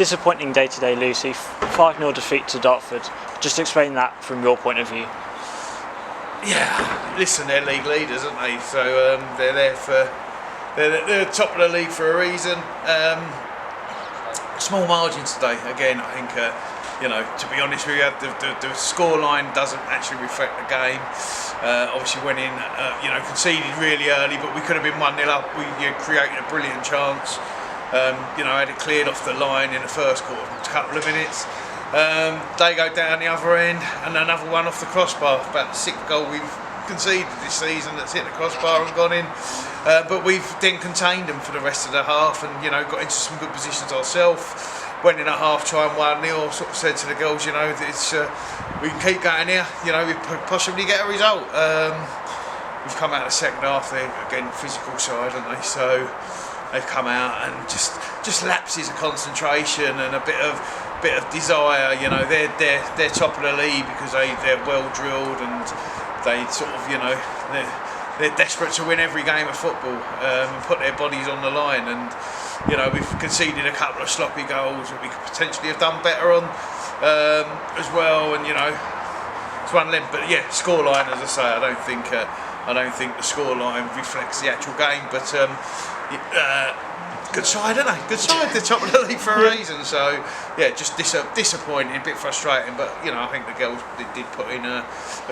disappointing day today, Lucy. 5-0 defeat to Dartford. Just explain that from your point of view. Yeah, listen, they're league leaders, aren't they? So they're there for they're top of the league for a reason. Small margins today. Again, I think to be honest with you, the scoreline doesn't actually reflect the game. Obviously, went in, conceded really early, but we could have been 1-0 up. We created a brilliant chance. Had it cleared off the line in the first quarter, a couple of minutes. They go down the other end, and another one off the crossbar. About the 6th goal we've conceded this season that's hit the crossbar and gone in. But we've then contained them for the rest of the half, and got into some good positions ourselves. Went in at half time 1-0. Sort of said to the girls, we can keep going here. We possibly get a result. We've come out of the second half. They're again physical side, aren't they? So they've come out and just lapses of concentration and a bit of desire. They're top of the league because they're well drilled and they sort of they're desperate to win every game of football and put their bodies on the line. And we've conceded a couple of sloppy goals that we could potentially have done better on as well. And it's one of them. But yeah, scoreline, as I say, I don't think the scoreline reflects the actual game. But good side, isn't they? Good side. They're top of the league for a reason. So yeah, just disappointing, a bit frustrating. But I think the girls did put in a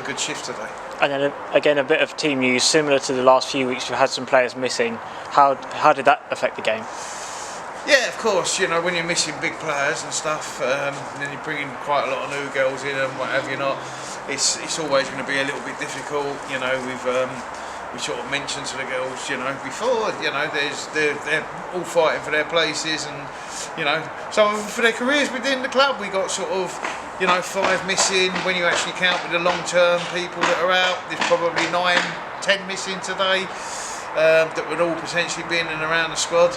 good shift today. And then again, a bit of team news similar to the last few weeks. We've had some players missing. How did that affect the game? Yeah, of course. When you're missing big players and stuff, and then you bring in quite a lot of new girls in and what have you not. It's always going to be a little bit difficult. We sort of mentioned to the girls, before, they're all fighting for their places, and some of them for their careers within the club. We got sort of 5 missing. When you actually count with the long-term people that are out, there's probably 9-10 missing today that would all potentially be in and around the squad.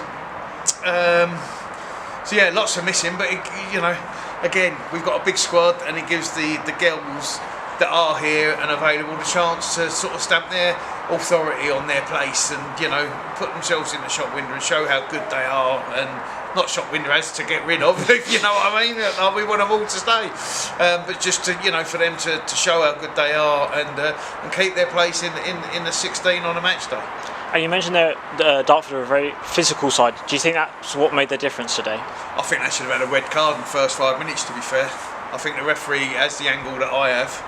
So yeah, lots of missing, but again, we've got a big squad, and it gives the girls that are here and available the chance to sort of stamp their authority on their place and put themselves in the shop window and show how good they are, and not shop window as to get rid of, if you know what I mean. We want them all to stay, but just to for them to show how good they are and keep their place in the 16 on a match day. And you mentioned that Dartford are a very physical side. Do you think that's what made the difference today? I think they should have had a red card in the first 5 minutes, to be fair. I think the referee has the angle that I have.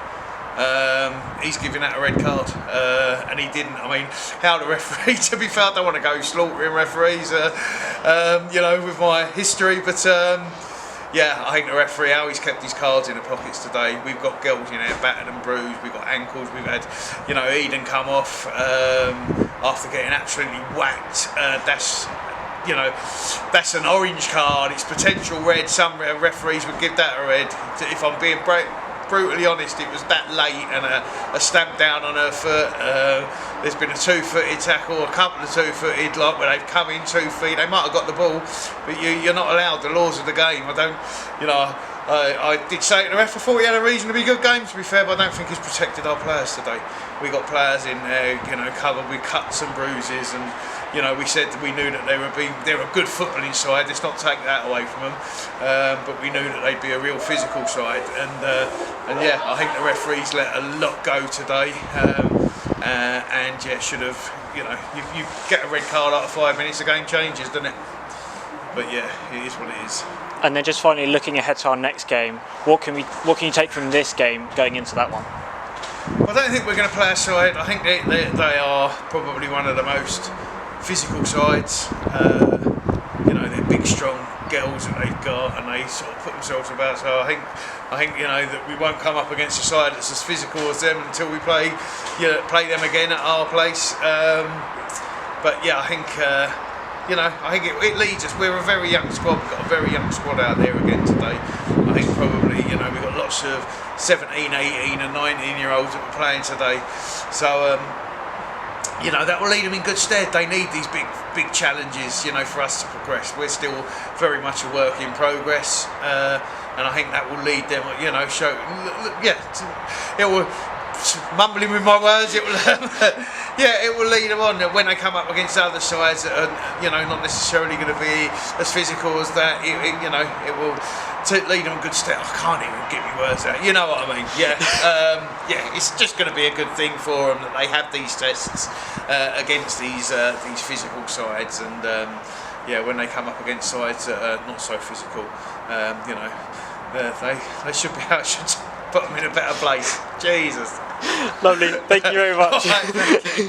He's giving that a red card, and he didn't. I mean, how the referee, to be fair, I don't want to go slaughtering referees, with my history, but yeah, I think the referee, how he's kept his cards in the pockets today. We've got girls in there battered and bruised, we've got ankles, we've had, Eden come off after getting absolutely whacked. That's an orange card, it's potential red. Some referees would give that a red. If I'm being brutally honest, it was that late, and a stamp down on her foot. There's been a 2-footed tackle, a couple of 2-footed, like where they've come in 2 feet. They might have got the ball, but you're not allowed. The laws of the game. I did say to the ref, I thought he had a reasonably good game, to be fair, but I don't think he's protected our players today. We got players in there, covered with cuts and bruises, and we said that we knew that they're a good footballing side. Let's not take that away from them, but we knew that they'd be a real physical side, and yeah, I think the referees let a lot go today, and yeah, should have. You get a red card after 5 minutes, the game changes, doesn't it? But yeah, it is what it is. And then just finally looking ahead to our next game, what can you take from this game going into that one? Well, I don't think we're going to play a side. I think they are probably one of the most physical sides. They're big, strong girls that they've got, and they sort of put themselves about. So I think that we won't come up against a side that's as physical as them until we play them again at our place. But yeah, I think it leads us. We're a very young squad. We've got a very young squad out there again today. I think probably we've got lots of 17, 18 and 19-year-olds that were playing today. So that will lead them in good stead. They need these big challenges, for us to progress. We're still very much a work in progress, and I think that will lead them, it will, mumbling with my words, it will Yeah, it will lead them on when they come up against other sides that are, not necessarily going to be as physical as that. It will lead them a good step. I can't even get my words out. You know what I mean? Yeah, it's just going to be a good thing for them that they have these tests against these physical sides, and when they come up against sides that are not so physical, they should be able to put them in a better place. Jesus. Lovely. Thank you very much. All right, thank you.